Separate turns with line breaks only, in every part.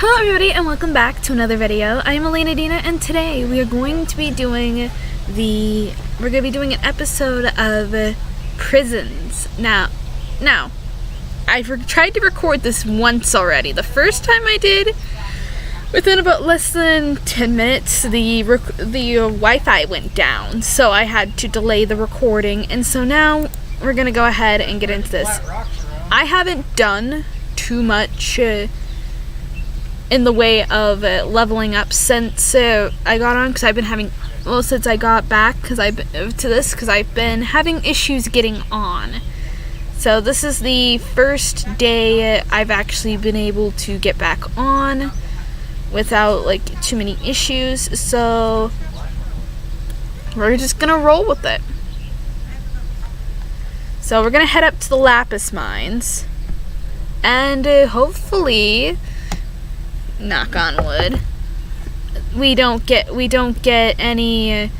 Hello everybody and welcome back to another video. I am Elena Dina and today we are going to be doing an episode of prisons. Now, I've tried to record this once already. The first time I did, within about less than 10 minutes, the Wi-Fi went down, so I had to delay the recording, and so now we're gonna go ahead and get into this. I haven't done too much in the way of leveling up since I got on, because I've been having, since I got back because I've been having issues getting on. So this is the first day I've actually been able to get back on without too many issues, so we're just gonna roll with it. So we're gonna head up to the Lapis mines, and hopefully, knock on wood, we don't get any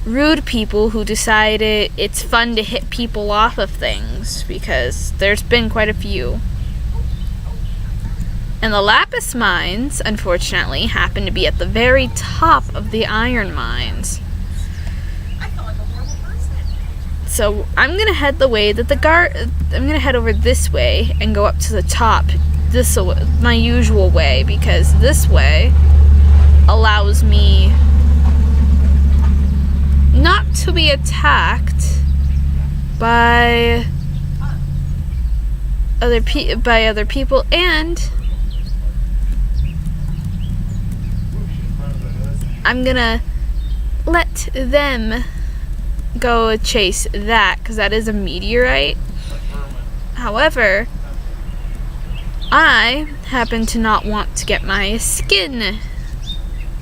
rude people who decide it's fun to hit people off of things, because there's been quite a few. And the Lapis mines, unfortunately, happen to be at the very top of the iron mines. So I'm gonna head the way that I'm gonna head over this way and go up to the top. My usual way, because this way allows me not to be attacked by other people, and I'm gonna let them go chase that, because that is a meteorite. However, I happen to not want to get my skin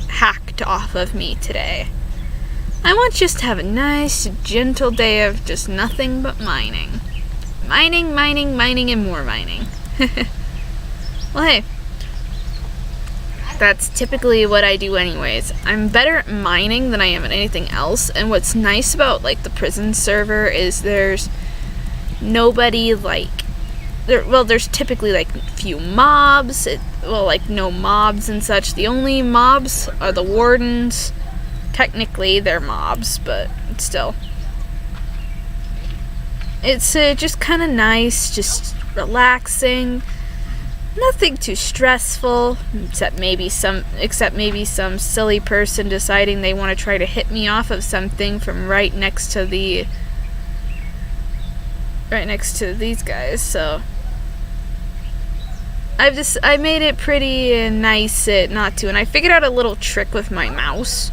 hacked off of me today. I want just to have a nice, gentle day of just nothing but mining. Mining, and more mining. Well, hey, that's typically what I do anyways. I'm better at mining than I am at anything else, and what's nice about the prison server is there's nobody there's typically few mobs, no mobs and such. The only mobs are the wardens. Technically they're mobs, but still. It's just kind of nice, just relaxing. Nothing too stressful, except maybe some silly person deciding they want to try to hit me off of something from right next to these guys. So I made it pretty nice not to, and I figured out a little trick with my mouse.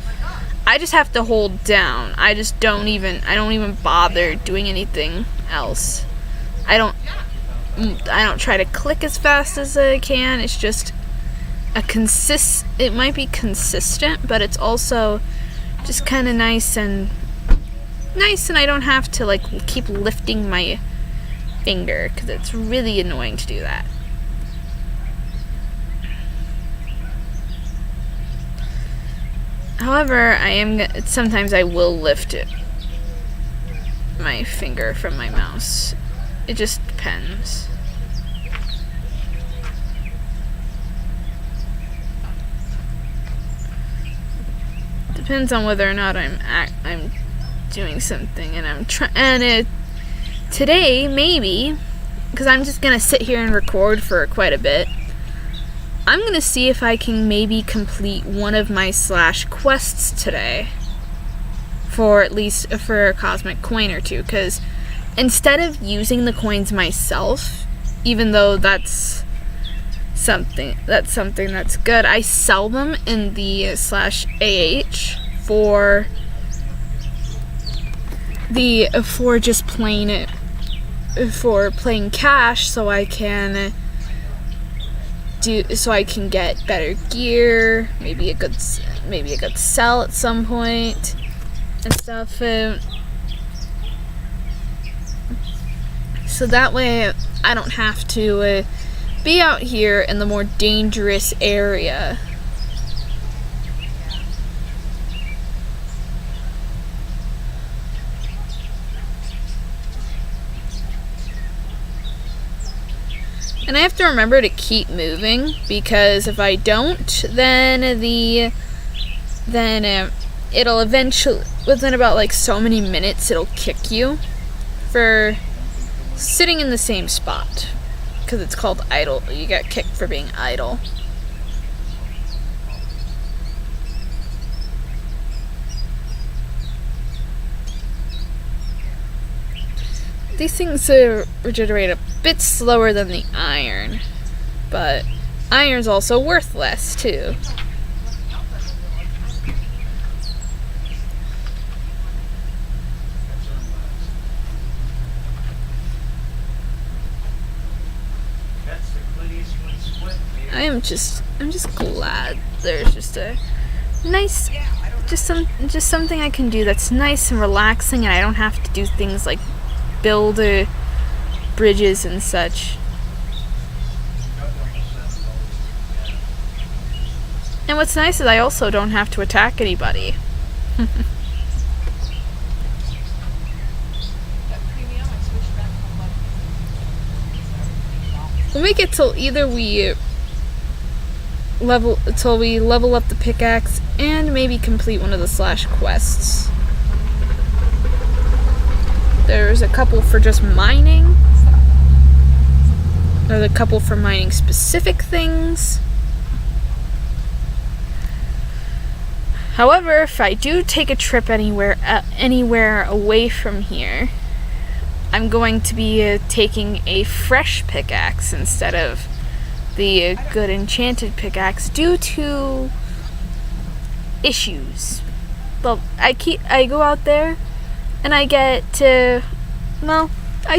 I just have to hold down. I don't even bother doing anything else. I don't try to click as fast as I can. It's just it might be consistent, but it's also just kind of nice, and I don't have to keep lifting my finger, because it's really annoying to do that. However, sometimes I will lift my finger from my mouse. It just depends. Depends on whether or not I'm doing something, and today maybe, because I'm just gonna sit here and record for quite a bit. I'm gonna see if I can maybe complete one of my / quests today, for at least for a cosmic coin or two, because instead of using the coins myself, even though that's something that's good, I sell them in the /AH for just playing cash, so I can get better gear, maybe a good sell at some point and stuff. So that way I don't have to be out here in the more dangerous area. And I have to remember to keep moving, because if I don't, then it'll eventually, within about like so many minutes, it'll kick you for sitting in the same spot, because it's called idle. You get kicked for being idle. These things regenerate a bit slower than the iron, but iron's also worth less too. I'm just glad there's just a nice, just something I can do that's nice and relaxing, and I don't have to do things like build bridges and such. And what's nice is I also don't have to attack anybody. We'll make it till either we level up the pickaxe and maybe complete one of the slash quests. There's a couple for just mining. There's a couple for mining specific things. However, if I do take a trip anywhere away from here, I'm going to be taking a fresh pickaxe instead of the good enchanted pickaxe due to issues. Well, I go out there and I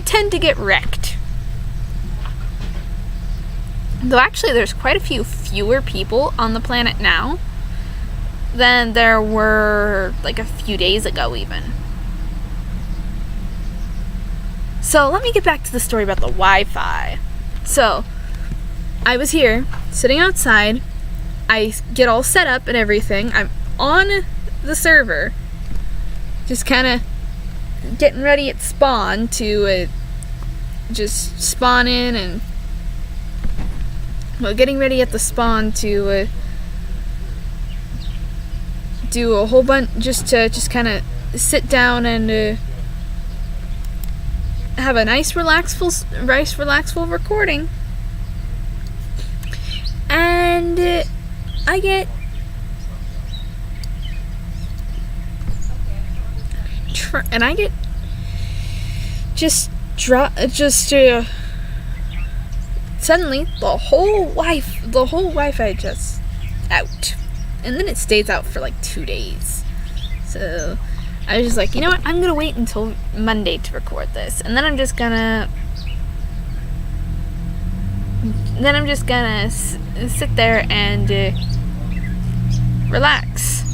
tend to get wrecked. Though actually there's quite a few fewer people on the planet now than there were like a few days ago even. So let me get back to the story about the Wi-Fi. So I was here sitting outside. I get all set up and everything. I'm on the server, just kind of getting ready at spawn to just spawn in, and getting ready at the spawn to do a whole bunch, just kind of sit down and have a nice relaxful recording. And I get suddenly the whole Wi-Fi just out, and then it stays out for like 2 days. So I was just like, you know what, I'm gonna wait until Monday to record this, and then I'm just gonna sit there and relax.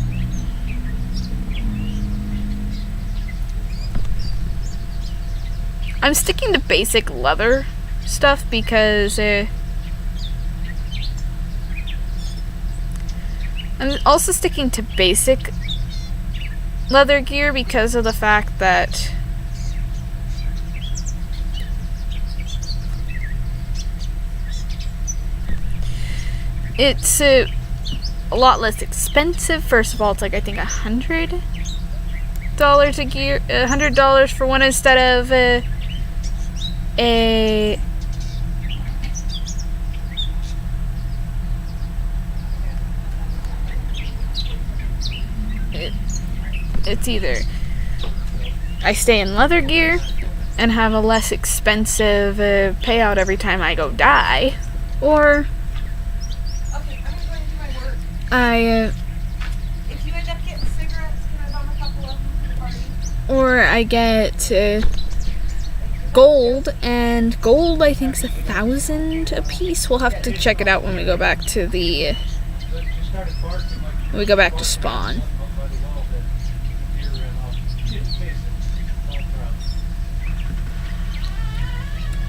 I'm sticking to basic leather stuff because I'm also sticking to basic leather gear because of the fact that it's a lot less expensive. First of all, it's like I think $100 a gear, $100 for one instead of it's either I stay in leather gear and have a less expensive payout every time I go die, or if you end up getting cigarettes, can I bum a couple of them for the party? Or I get gold, and gold I think is 1,000 a piece. We'll have to check it out when we go back to spawn.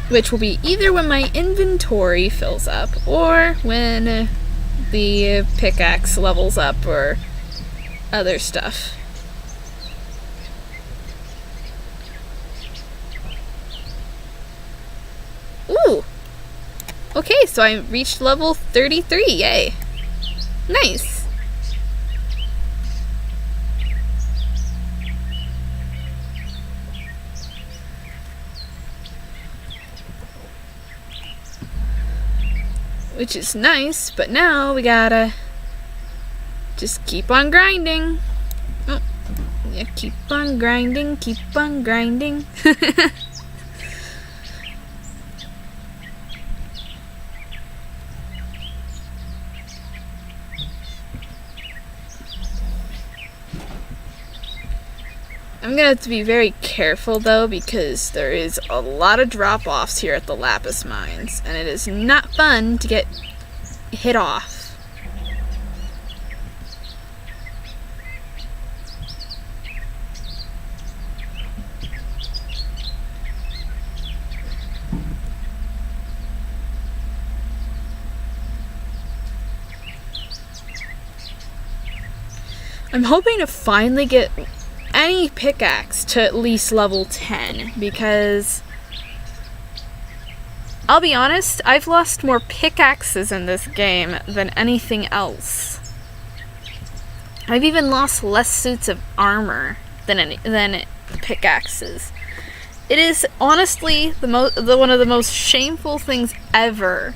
Which will be either when my inventory fills up or when the pickaxe levels up or other stuff. Ooh! Okay, so I reached level 33, yay. Nice. Which is nice, but now we gotta just keep on grinding. Oh, yeah, keep on grinding, keep on grinding. I'm gonna have to be very careful though, because there is a lot of drop-offs here at the Lapis Mines, and it is not fun to get hit off. I'm hoping to finally get any pickaxe to at least level 10, because I'll be honest, I've lost more pickaxes in this game than anything else. I've even lost less suits of armor than pickaxes. It is honestly one of the most shameful things ever.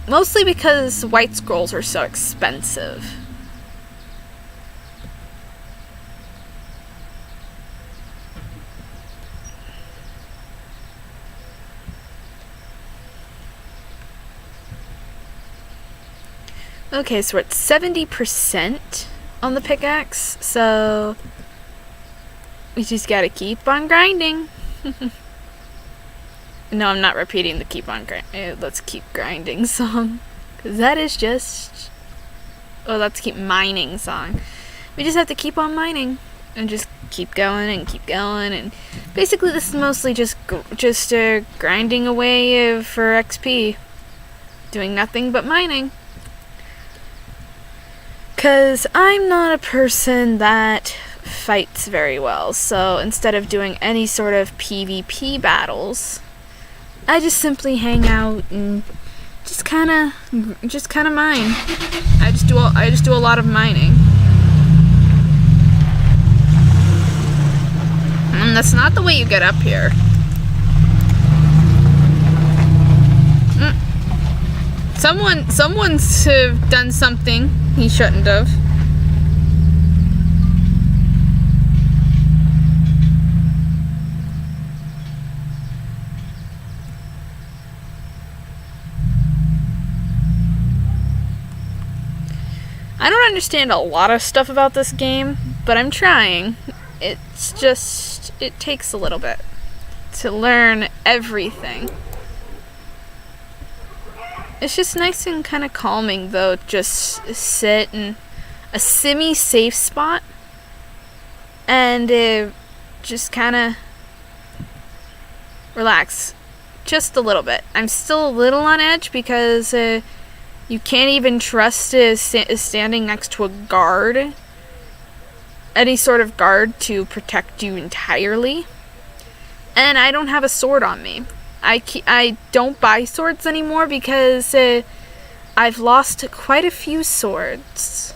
Mostly because white scrolls are so expensive. Okay, so we're at 70% on the pickaxe, so we just gotta keep on grinding. No, I'm not repeating the let's keep grinding song, because that is just, let's keep mining song. We just have to keep on mining and just keep going, and basically this is mostly just grinding away for XP, doing nothing but mining. Because I'm not a person that fights very well, so instead of doing any sort of PvP battles, I just simply hang out and just kind of mine. I just do a lot of mining. And that's not the way you get up here. Someone's done something he shouldn't have. I don't understand a lot of stuff about this game, but I'm trying. It takes a little bit to learn everything. It's just nice and kind of calming, though, just sit in a semi-safe spot and just kind of relax just a little bit. I'm still a little on edge because you can't even trust standing next to a guard, any sort of guard to protect you entirely. And I don't have a sword on me. I don't buy swords anymore because I've lost quite a few swords.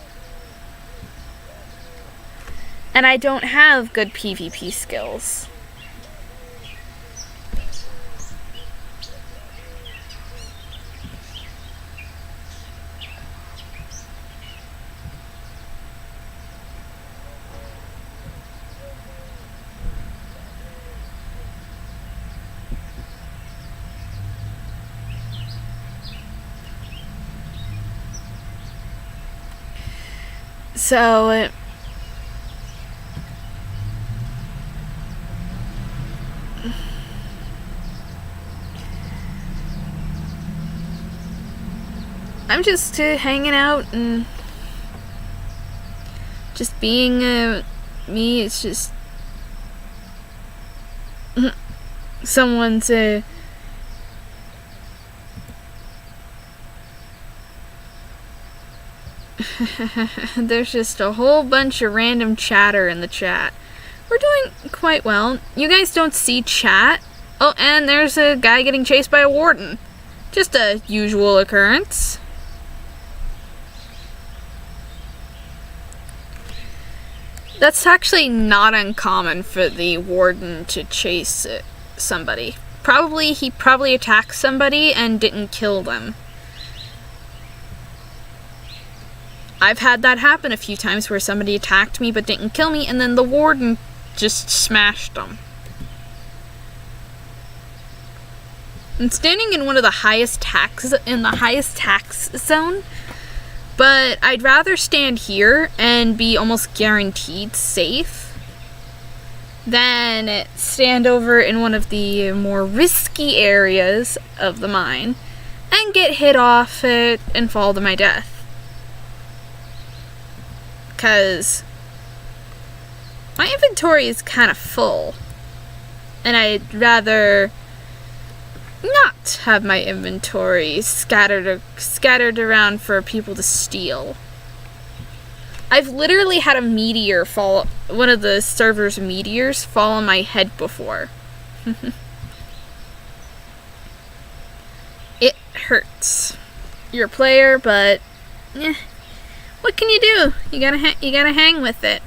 And I don't have good PvP skills. So I'm just hanging out and just being me. It's just someone's there's just a whole bunch of random chatter in the chat. We're doing quite well. You guys don't see chat Oh, and there's a guy getting chased by a warden. Just a usual occurrence. That's actually not uncommon for the warden to chase somebody. He probably attacked somebody and didn't kill them. I've had that happen a few times where somebody attacked me but didn't kill me, and then the warden just smashed them. I'm standing in one of the highest tax zone, but I'd rather stand here and be almost guaranteed safe than stand over in one of the more risky areas of the mine and get hit off it and fall to my death. Because my inventory is kind of full, and I'd rather not have my inventory scattered around for people to steal. I've literally had a meteor fall, one of the server's meteors fall on my head before. It hurts. You're a player, but what can you do? You gotta hang with it.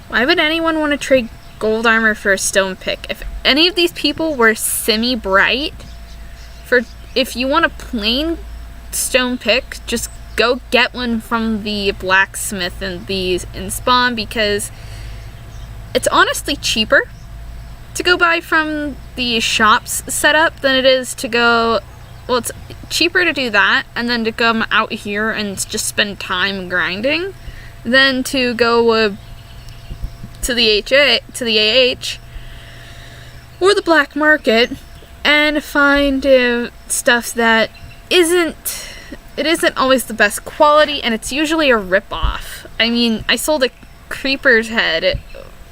Why would anyone want to trade gold armor for a stone pick? If any of these people were semi-bright, if you want a plain stone pick, just go get one from the blacksmith in spawn, because it's honestly cheaper to go buy from the shops setup than it is to go. Well, it's cheaper to do that and then to come out here and just spend time grinding than to go to the AH or the black market and find stuff that isn't always the best quality, and it's usually a rip-off. I mean, I sold a creeper's head,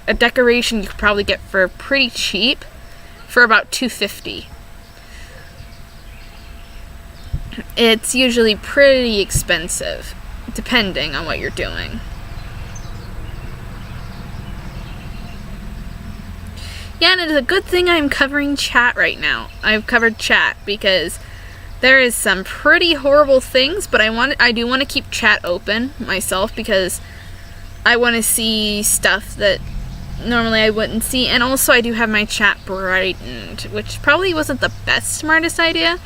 a decoration you could probably get for pretty cheap, for about $250. It's usually pretty expensive, depending on what you're doing. Yeah, and it is a good thing I'm covering chat right now. I've covered chat because there is some pretty horrible things, but I do want to keep chat open myself because I want to see stuff that normally I wouldn't see, and also I do have my chat brightened, which probably wasn't the smartest idea,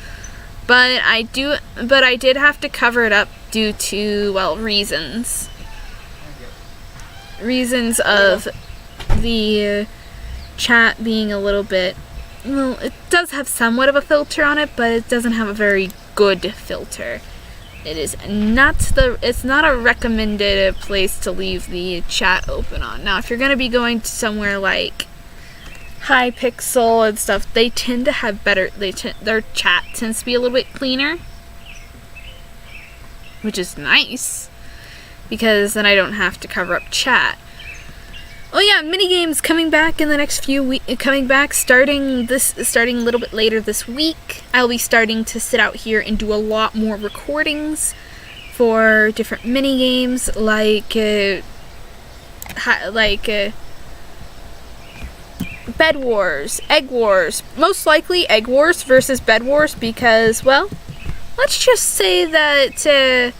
but I did have to cover it up due to, well, reasons of the chat being a little bit, well, it does have somewhat of a filter on it, but it doesn't have a very good filter. It's not a recommended place to leave the chat open on. Now, if you're going to be going to somewhere like Hypixel and stuff, they tend to have better, their chat tends to be a little bit cleaner, which is nice, because then I don't have to cover up chat. Oh yeah, minigames coming back in the next few weeks. Starting a little bit later this week. I'll be starting to sit out here and do a lot more recordings for different minigames, like Bed Wars, Egg Wars. Most likely Egg Wars versus Bed Wars, because, well, let's just say that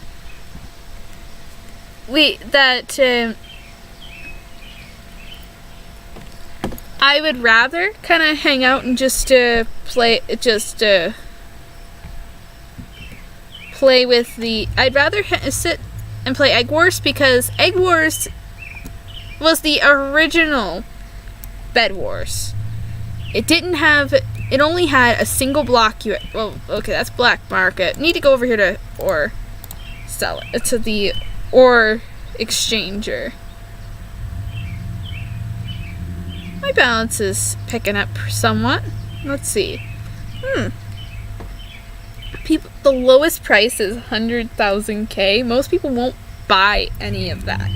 I would rather kind of hang out and just play with the. I'd rather sit and play Egg Wars, because Egg Wars was the original Bed Wars. It only had a single block. Well, okay, that's black market. Need to go over here to ore sell it to the ore exchanger. My balance is picking up somewhat. Let's see. The lowest price is 100,000K. Most people won't buy any of that.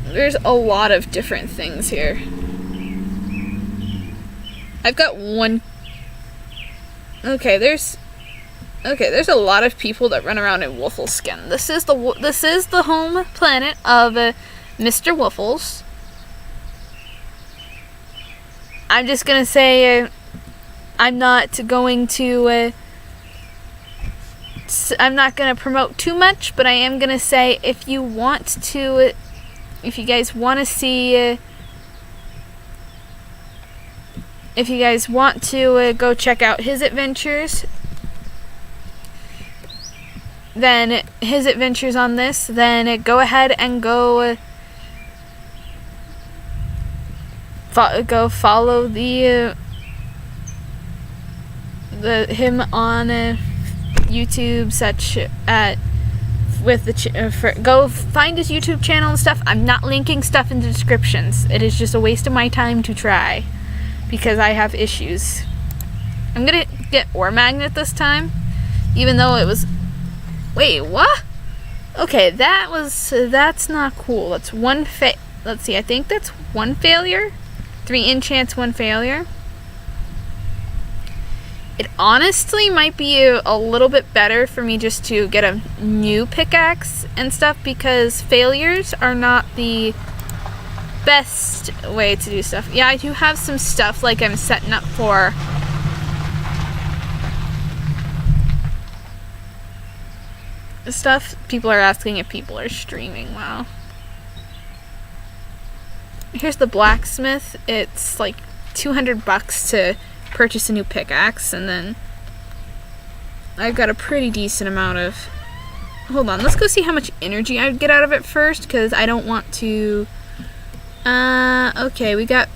There's a lot of different things here. I've got one Okay, there's a lot of people that run around in Wuffleskin. This is the home planet of Mr. Wuffles. I'm just gonna say I'm not going to I'm not gonna promote too much, but I am gonna say if you guys want to see if you guys want to go check out his adventures, then his adventures on this, then go ahead and go follow the him on YouTube, such at with the go find his YouTube channel and stuff. I'm not linking stuff in the descriptions. It is just a waste of my time to try because I have issues. I'm gonna get Ore Magnet this time, even though it was. Wait, what? Okay, that's not cool. That's one let's see, I think that's one failure. 3 enchants, 1 failure. It honestly might be a little bit better for me just to get a new pickaxe and stuff, because failures are not the best way to do stuff. Yeah, I do have some stuff like I'm setting up for stuff. People are asking if people are streaming. Wow. Here's the blacksmith. It's like $200 to purchase a new pickaxe, and then I've got a pretty decent amount of. Hold on, let's go see how much energy I'd get out of it first, because I don't want to. Okay, we got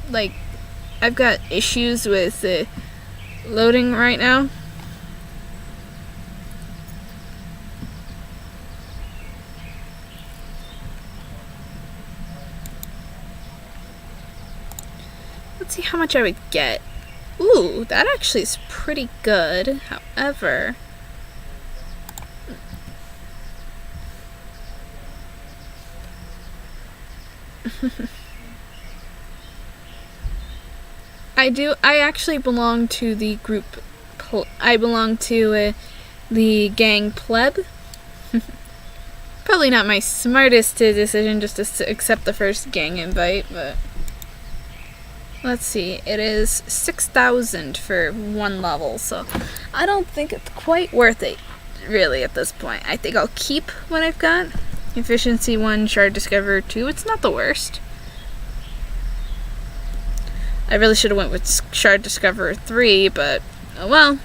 I've got issues with loading right now. Let's see how much I would get. Ooh, that actually is pretty good. However, I actually belong to the group. I belong to the gang pleb. Probably not my smartest decision just to accept the first gang invite, but let's see. It is 6,000 for 1 level, so I don't think it's quite worth it, really, at this point. I think I'll keep what I've got. Efficiency 1, Shard Discover 2. It's not the worst. I really should have went with Shard Discoverer 3, but oh well.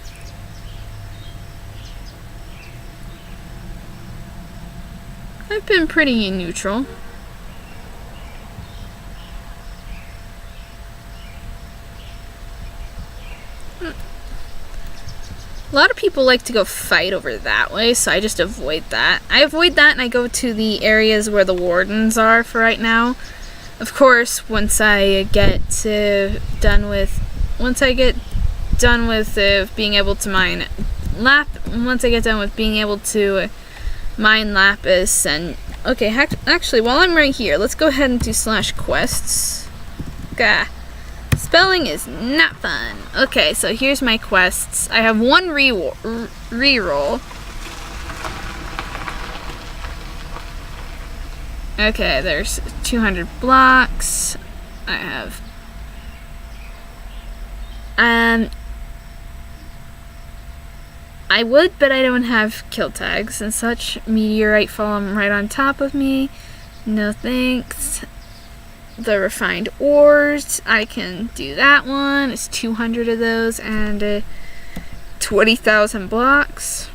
I've been pretty neutral. A lot of people like to go fight over that way, so I just avoid that. I avoid that and I go to the areas where the wardens are for right now. Of course, once I get done with being able to mine mine lapis and okay, actually while I'm right here, let's go ahead and do /quests. Gah. Spelling is not fun. Okay, so here's my quests. I have 1 reroll. Okay, there's 200 blocks. I have I would, but I don't have kill tags and such. Meteorite falling right on top of me. No thanks. The refined ores, I can do that one. It's 200 of those and 20,000 blocks.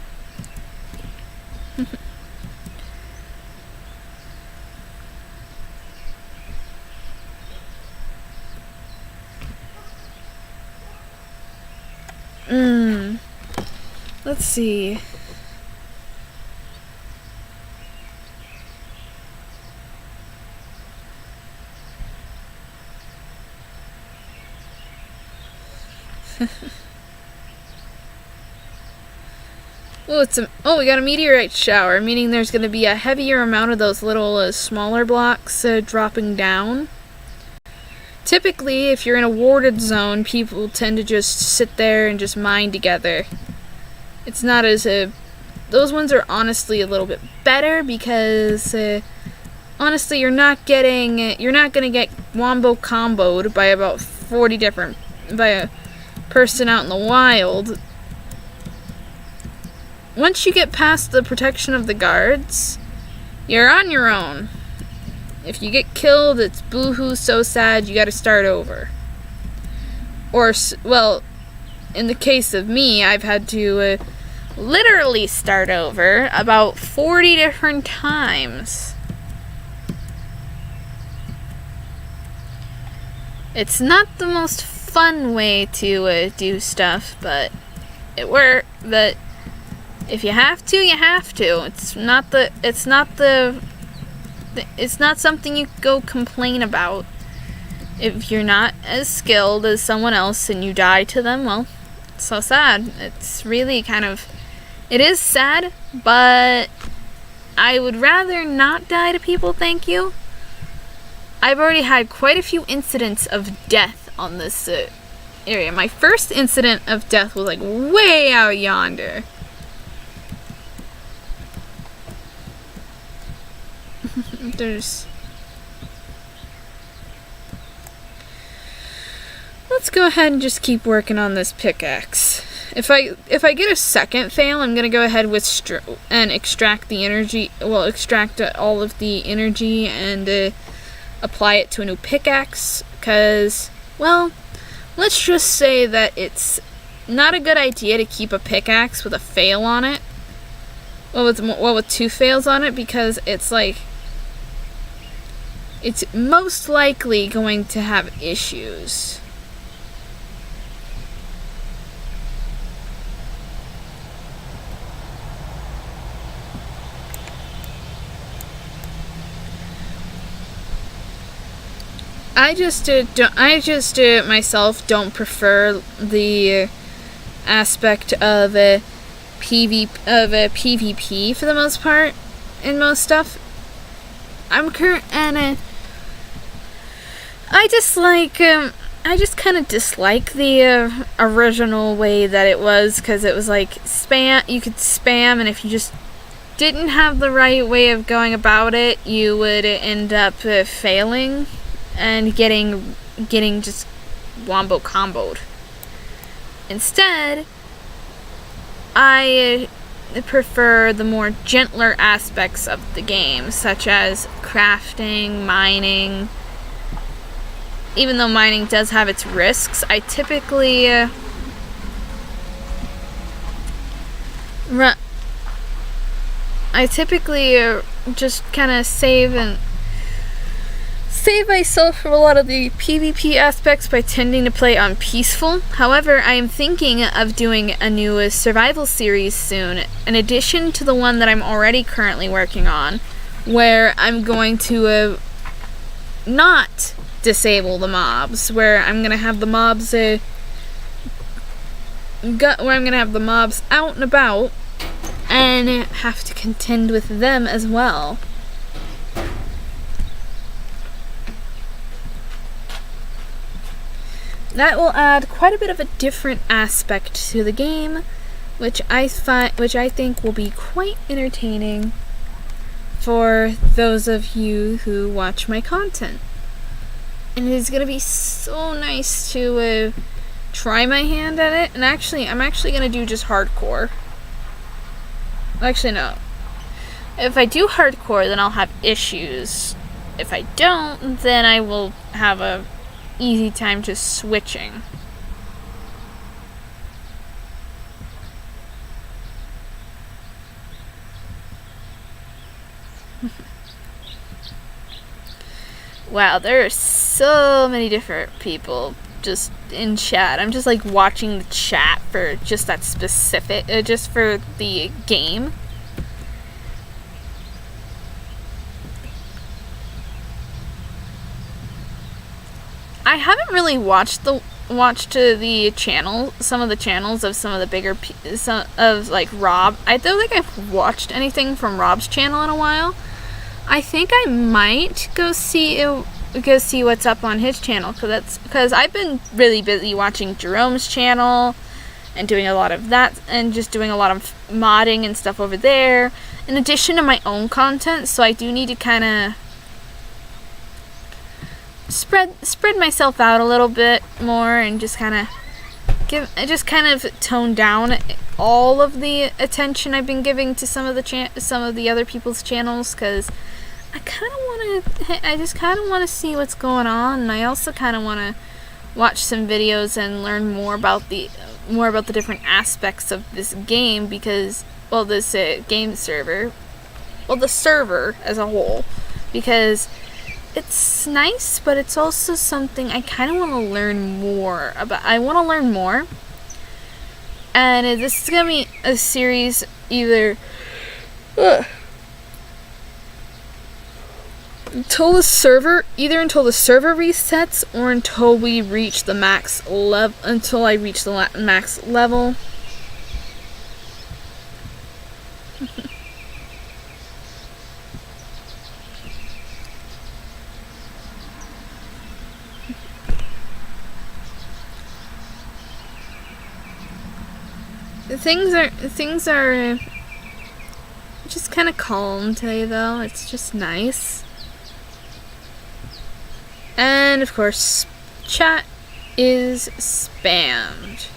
Let's see. We got a meteorite shower, meaning there's going to be a heavier amount of those little smaller blocks dropping down. typically, if you're in a warded zone, people tend to just sit there and just mine together. It's not as a... Those ones are honestly a little bit better because, honestly, you're not gonna get wombo comboed by about 40 different... by a person out in the wild. Once you get past the protection of the guards, you're on your own. If you get killed, it's boo-hoo, so sad, you gotta start over. Or, well, in the case of me, I've had to literally start over about 40 different times. It's not the most fun way to do stuff, but it works. But if you have to, you have to. It's not something you go complain about. If you're not as skilled as someone else and you die to them, well, it's so sad. It's really kind of... It is sad, but I would rather not die to people, thank you. I've already had quite a few incidents of death on this area. My first incident of death was like way out yonder. Let's go ahead and just keep working on this pickaxe. If I get a second fail, I'm gonna go ahead with and extract the energy. Well, extract all of the energy and apply it to a new pickaxe. Cause, well, let's just say that it's not a good idea to keep a pickaxe with a fail on it. Well, with two fails on it, because it's like, it's most likely going to have issues. I just myself don't prefer the aspect of PvP for the most part in most stuff. I just kind of dislike the original way that it was, because it was like spam. You could spam, and if you just didn't have the right way of going about it, you would end up failing and getting just wombo comboed. Instead, I prefer the more gentler aspects of the game, such as crafting, mining. Even though mining does have its risks, I typically just kind of save myself from a lot of the PvP aspects by tending to play on peaceful. However, I am thinking of doing a new survival series soon, in addition to the one that I'm already currently working on, where I'm going to not disable the mobs, where I'm gonna have the mobs out and about and have to contend with them as well. That will add quite a bit of a different aspect to the game, which I think will be quite entertaining for those of you who watch my content. And it is going to be so nice to try my hand at it. And I'm actually going to do just hardcore. Actually, no. If I do hardcore, then I'll have issues. If I don't, then I will have a easy time just switching. Wow, there are so many different people just in chat. I'm just like watching the chat for just that specific, just for the game. I haven't really watched the channel, some of the channels of some of the bigger of like Rob. I don't think I've watched anything from Rob's channel in a while. I think I might go see go see what's up on his channel, because I've been really busy watching Jerome's channel and doing a lot of that, and just doing a lot of modding and stuff over there, in addition to my own content. So I do need to kind of spread myself out a little bit more, and just kind of tone down all of the attention I've been giving to some of the other people's channels, because I just kind of want to see what's going on, and I also kind of want to watch some videos and learn more about the different aspects of this game, because, well, this game server, well, the server as a whole, because it's nice, but it's also something I kind of want to learn more about. I want to learn more, and this is gonna be a series either until the server resets, or until we reach the max level. Until I reach the max level. Things are just kind of calm today, though. It's just nice. And of course, chat is spammed.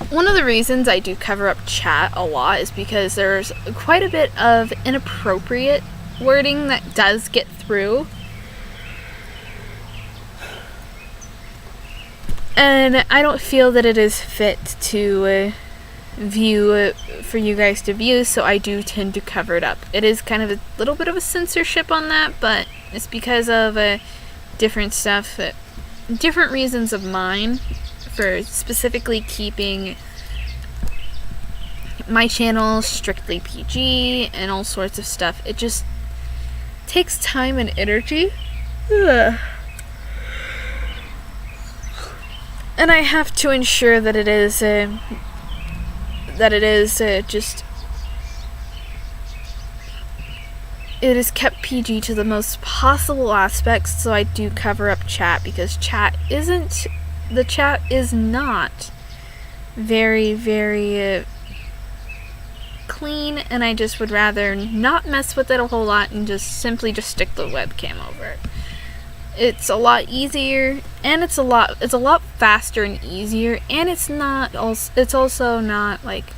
One of the reasons I do cover up chat a lot is because there's quite a bit of inappropriate wording that does get through. And I don't feel that it is fit to view for you guys to view, so I do tend to cover it up. It is kind of a little bit of a censorship on that, but it's because of different stuff, different reasons of mine for specifically keeping my channel strictly PG and all sorts of stuff. It just takes time and energy. Ugh. And I have to ensure that it is kept PG to the most possible aspects. So I do cover up chat, because the chat is not very, very clean, and I just would rather not mess with it a whole lot and just simply stick the webcam over it. It's a lot easier, and it's a lot faster and easier, and it's also not like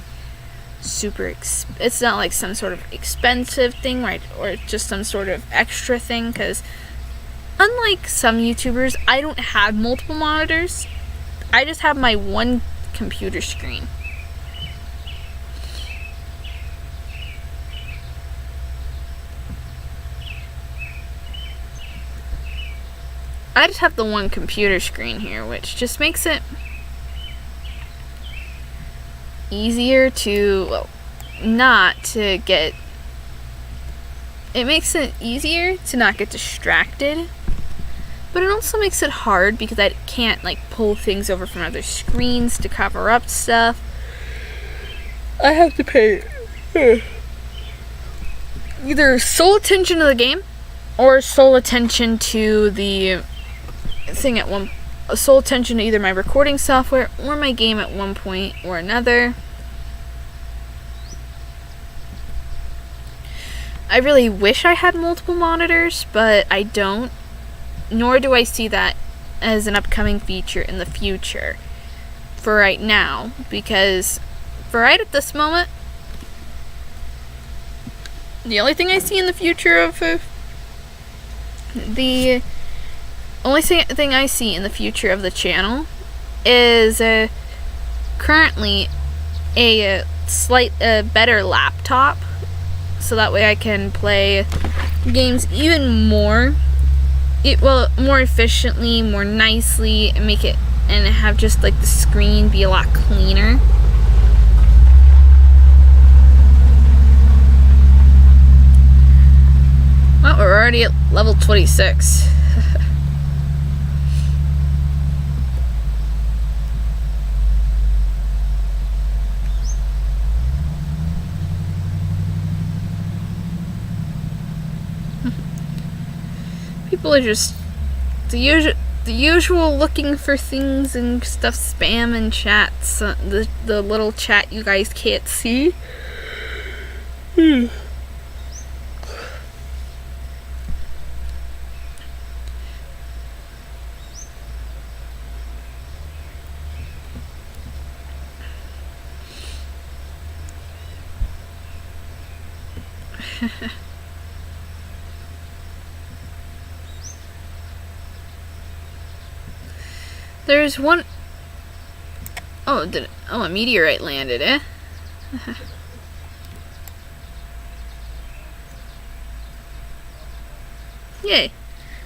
it's not like some sort of expensive thing, right, or just some sort of extra thing, because unlike some YouTubers, I don't have multiple monitors. I just have my one computer screen. I just have the one computer screen here, which just makes it easier to, it makes it easier to not get distracted, but it also makes it hard because I can't pull things over from other screens to cover up stuff. I have to pay either sole attention to the game or sole attention to the thing sole attention to either my recording software or my game at one point or another. I really wish I had multiple monitors, but I don't, nor do I see that as an upcoming feature in the future for right now, because for right at this moment, the only thing I see in the future of the only thing I see in the future of the channel is currently a better laptop, so that way I can play games even more efficiently, more nicely, and have just the screen be a lot cleaner. Well, we're already at level 26. People are just the usual looking for things and stuff, spam and chats, the little chat you guys can't see. There's one. Oh, a meteorite landed, eh? Yay.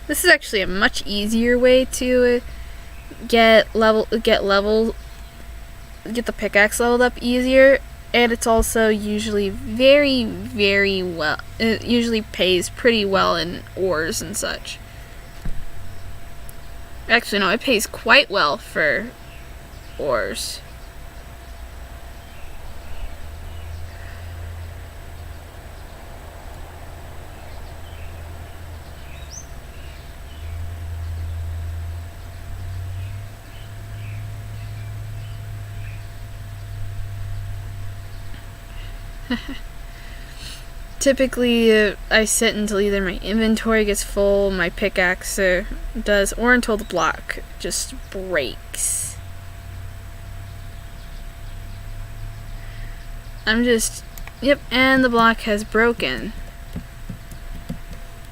This is actually a much easier way to get the pickaxe leveled up easier, and it's also usually very, very well. It usually pays pretty well in ores and such. Actually, no, it pays quite well for ores. Typically, I sit until either my inventory gets full, my pickaxe does, or until the block just breaks. Yep, and the block has broken.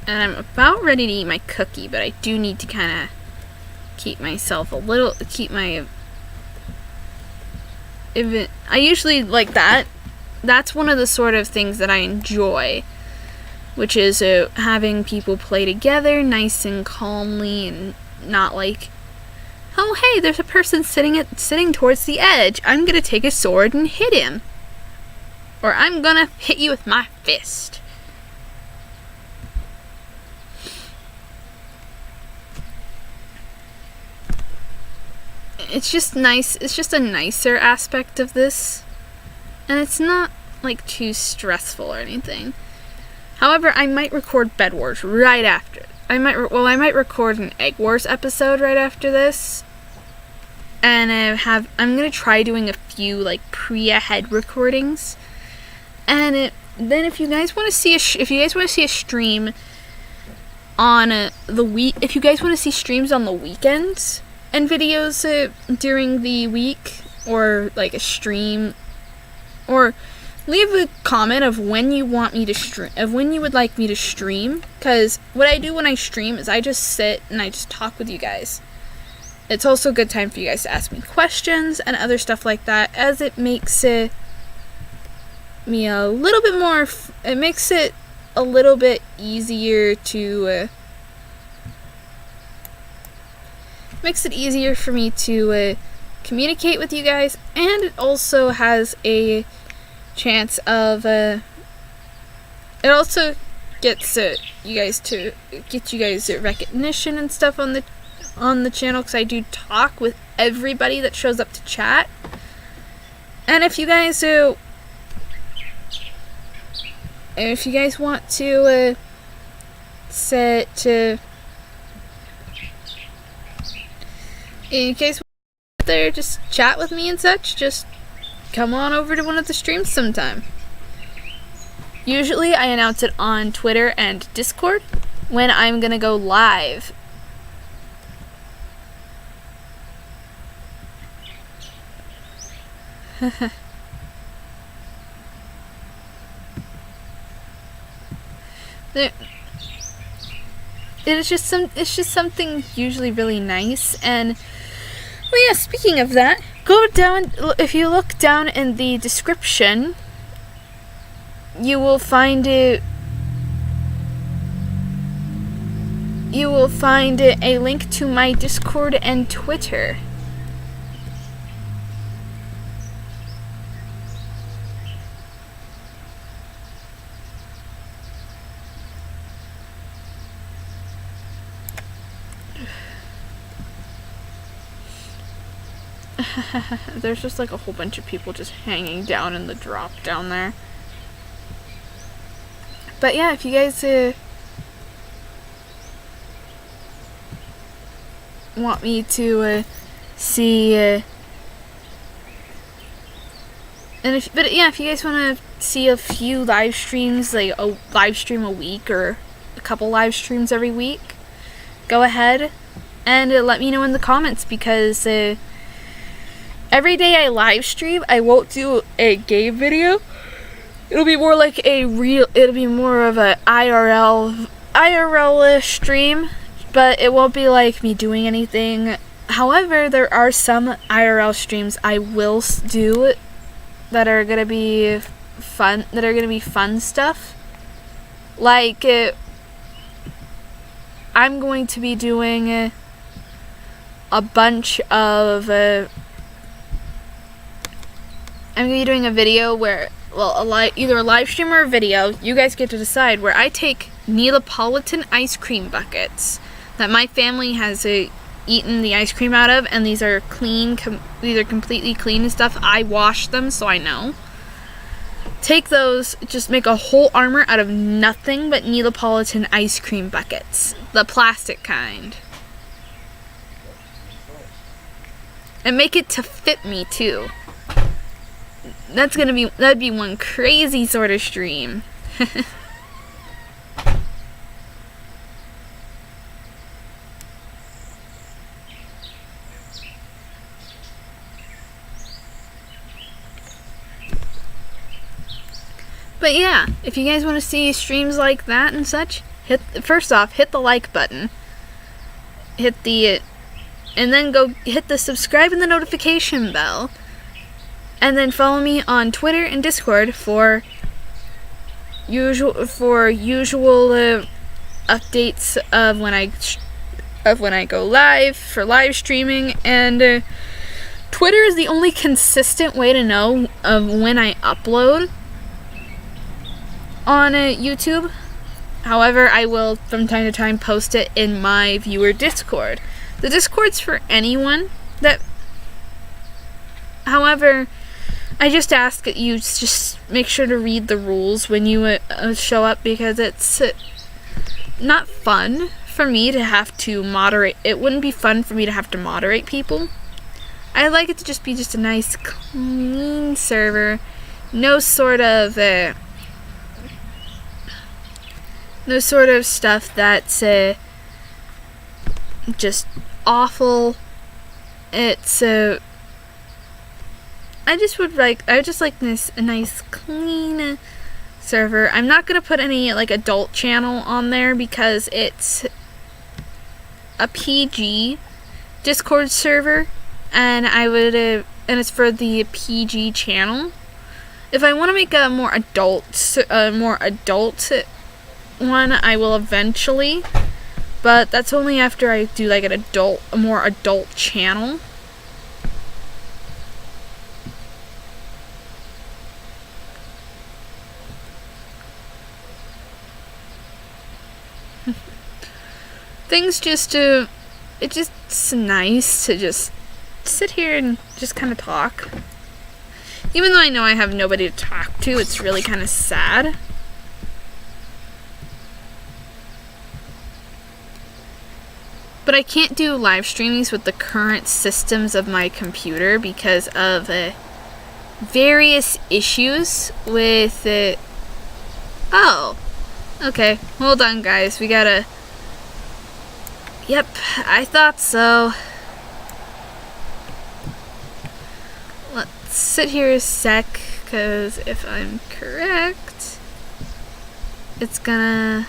And I'm about ready to eat my cookie, but I do need to kind of keep my I usually like that. That's one of the sort of things that I enjoy, which is having people play together nice and calmly, and not like, oh hey, there's a person sitting towards the edge, I'm gonna take a sword and hit him, or I'm gonna hit you with my fist. It's just nice. It's just a nicer aspect of this. And it's not, like, too stressful or anything. However, I might record Bed Wars right after. I might record an Egg Wars episode right after this. And I'm going to try doing a few, like, pre-ahead recordings. And then if you guys want to see a stream on if you guys want to see streams on the weekends and videos during the week, or, like, a stream, or leave a comment of when you want me to stream, of when you would like me to stream, because what I do when I stream is I just sit and I just talk with you guys. It's also a good time for you guys to ask me questions and other stuff like that, as it makes it me a little bit more, it makes it a little bit easier to, makes it easier for me to communicate with you guys, and it also has a chance of it also gets you guys recognition and stuff on the channel, because I do talk with everybody that shows up to chat. And if you guys want to in case there, just chat with me and such, just come on over to one of the streams sometime. Usually I announce it on Twitter and Discord when I'm gonna go live. It's just something usually really nice. And well, yeah, speaking of that, if you look down in the description, you will find a link to my Discord and Twitter. There's just like a whole bunch of people just hanging down in the drop down there. But yeah, if you guys want me to see. But yeah, if you guys want to see a few live streams, like a live stream a week or a couple live streams every week, go ahead and let me know in the comments, because every day I live stream, I won't do a game video. It'll be more like it'll be more of a IRL stream, but it won't be like me doing anything. However, there are some IRL streams I will do that are gonna be fun stuff. Like, I'm going to be doing a bunch of I'm gonna be doing a video where, either a live stream or a video, you guys get to decide, where I take Neapolitan ice cream buckets that my family has eaten the ice cream out of, and these are clean, these are completely clean and stuff. I wash them, so I know. Take those, just make a whole armor out of nothing but Neapolitan ice cream buckets, the plastic kind, and make it to fit me too. That'd be one crazy sort of stream. But yeah, if you guys want to see streams like that and such, first off, hit the like button. And then go hit the subscribe and the notification bell. And then follow me on Twitter and Discord for usual updates of when I go live for live streaming. And Twitter is the only consistent way to know of when I upload on YouTube. However, I will from time to time post it in my viewer Discord. The Discord's for anyone that. However, I just ask that you just make sure to read the rules when you show up, because it's not fun for me to have to moderate. It wouldn't be fun for me to have to moderate people. I like it to just be a nice, clean server. No sort of stuff that's just awful. It's I just like this a nice clean server. I'm not gonna put any like adult channel on there, because it's a PG Discord server, and and it's for the PG channel. If I want to make a more adult one, I will eventually, but that's only after I do like a more adult channel. It's just nice to just sit here and just kind of talk. Even though I know I have nobody to talk to, it's really kind of sad. But I can't do live streamings with the current systems of my computer because of various issues with it. Oh, okay. Hold on, guys. We gotta. Yep, I thought so. Let's sit here a sec, because if I'm correct, it's gonna.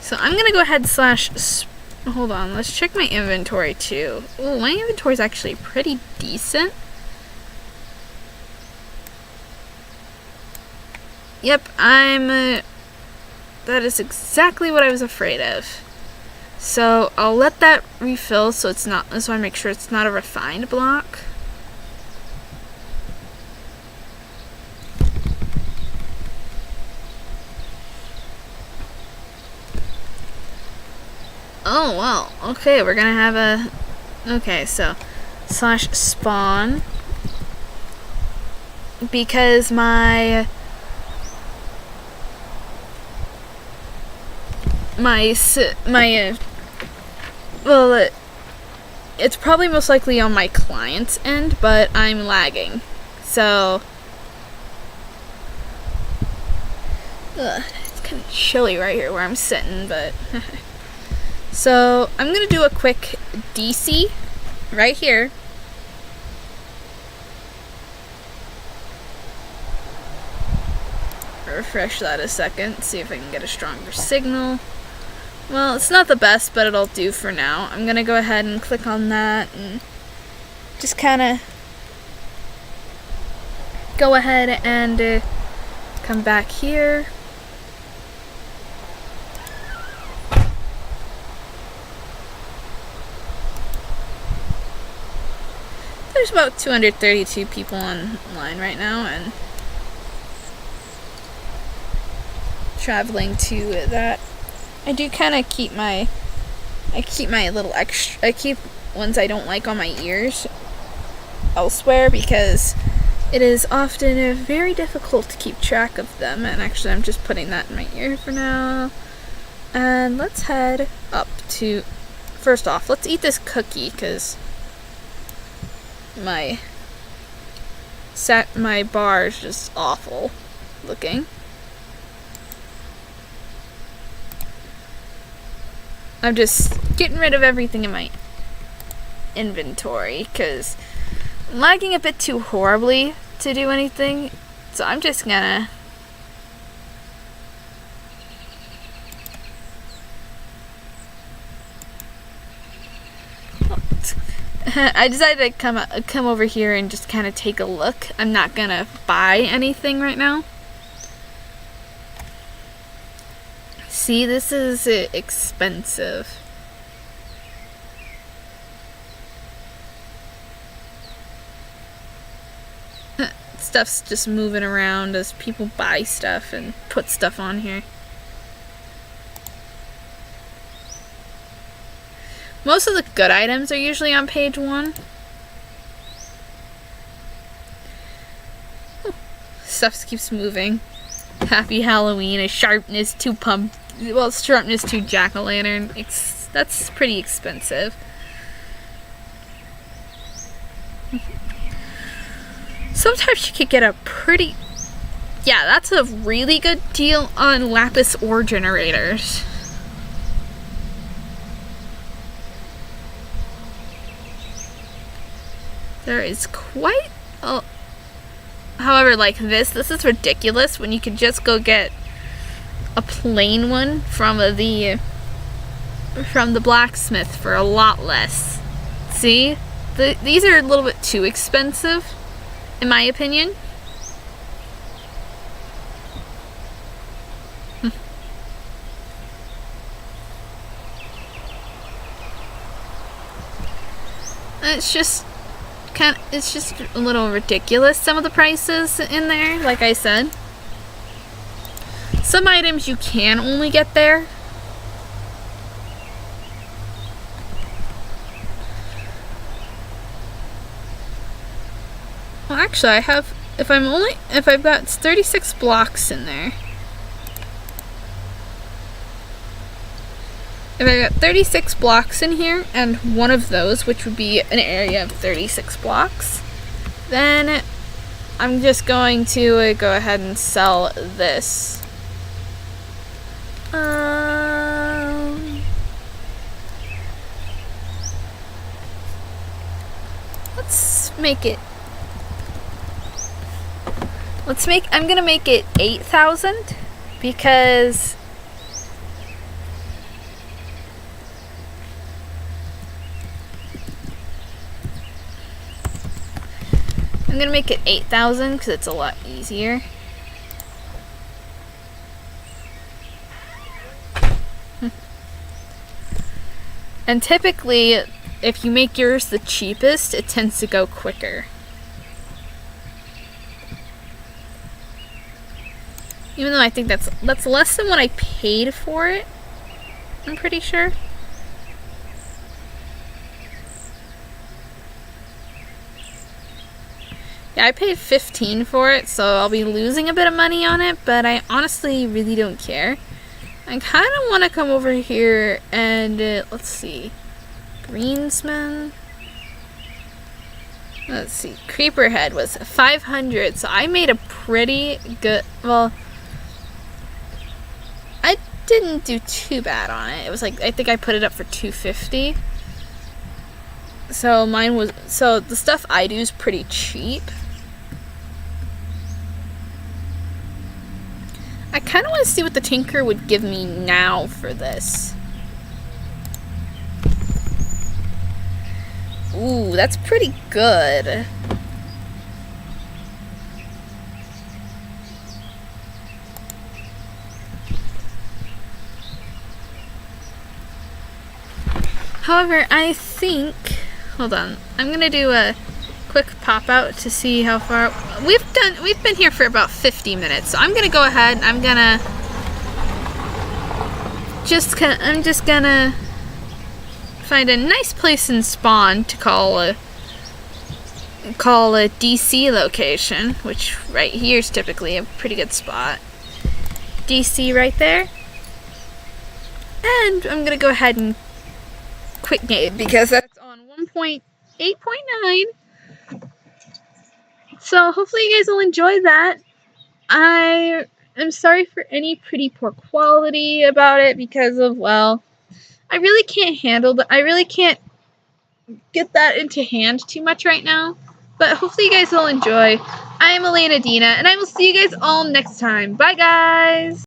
So I'm gonna go ahead / hold on, let's check my inventory too. Ooh, my inventory is actually pretty decent. Yep, that is exactly what I was afraid of. So I'll let that refill, so I want to make sure it's not a refined block. Oh, well, okay, we're gonna have okay, so /spawn. because it's probably most likely on my client's end, but I'm lagging. So it's kind of chilly right here where I'm sitting, but so I'm gonna do a quick DC right here. Refresh that a second, see if I can get a stronger signal. Well, it's not the best, but it'll do for now. I'm gonna go ahead and click on that and just kind of go ahead and come back here. There's about 232 people online right now, and traveling to that. I do kind of keep my little extra, I keep ones I don't like on my ears elsewhere because it is often very difficult to keep track of them, and actually I'm just putting that in my ear for now. And let's head up to, first off, let's eat this cookie because my bar is just awful looking. I'm just getting rid of everything in my inventory because I'm lagging a bit too horribly to do anything. So I'm just gonna I decided to come over here and just kind of take a look. I'm not gonna buy anything right now. See, this is expensive. Stuff's just moving around as people buy stuff and put stuff on here. Most of the good items are usually on page 1. Stuff keeps moving. Happy Halloween, a sharpness 2 sharpness 2 jack-o'-lantern. That's pretty expensive. Sometimes you could get a pretty, yeah, that's a really good deal on lapis ore generators. There is quite a, however, like this is ridiculous when you could just go get a plain one from the blacksmith for a lot less. See? These are a little bit too expensive, in my opinion. It's just a little ridiculous, some of the prices in there, like I said. Some items you can only get there. Well, actually, I have, if I've got 36 blocks in there. If I got 36 blocks in here, and one of those, which would be an area of 36 blocks, then I'm just going to go ahead and sell this. I'm gonna make it 8,000 because I'm gonna make it 8,000 because it's a lot easier. And typically, if you make yours the cheapest, it tends to go quicker. Even though I think that's less than what I paid for it, I'm pretty sure. Yeah, I paid $15 for it, so I'll be losing a bit of money on it, but I honestly really don't care. I kind of want to come over here and, let's see, Greensman. Let's see, Creeperhead was 500, so I made a pretty good, well, I didn't do too bad on it. It was like, I think I put it up for 250. So mine was, so the stuff I do is pretty cheap. I kind of want to see what the Tinker would give me now for this. Ooh, that's pretty good. However, I think, hold on, I'm gonna do a quick pop out to see how far we've been here for about 50 minutes. So I'm gonna go ahead and I'm just gonna find a nice place in Spawn to call a DC location, which right here is typically a pretty good spot. DC right there. And I'm gonna go ahead and quit game because that's on 1.8.9. So hopefully you guys will enjoy that. I am sorry for any pretty poor quality about it because of, well, I really can't handle that. I really can't get that into hand too much right now. But hopefully you guys will enjoy. I am Elena Dina, and I will see you guys all next time. Bye, guys!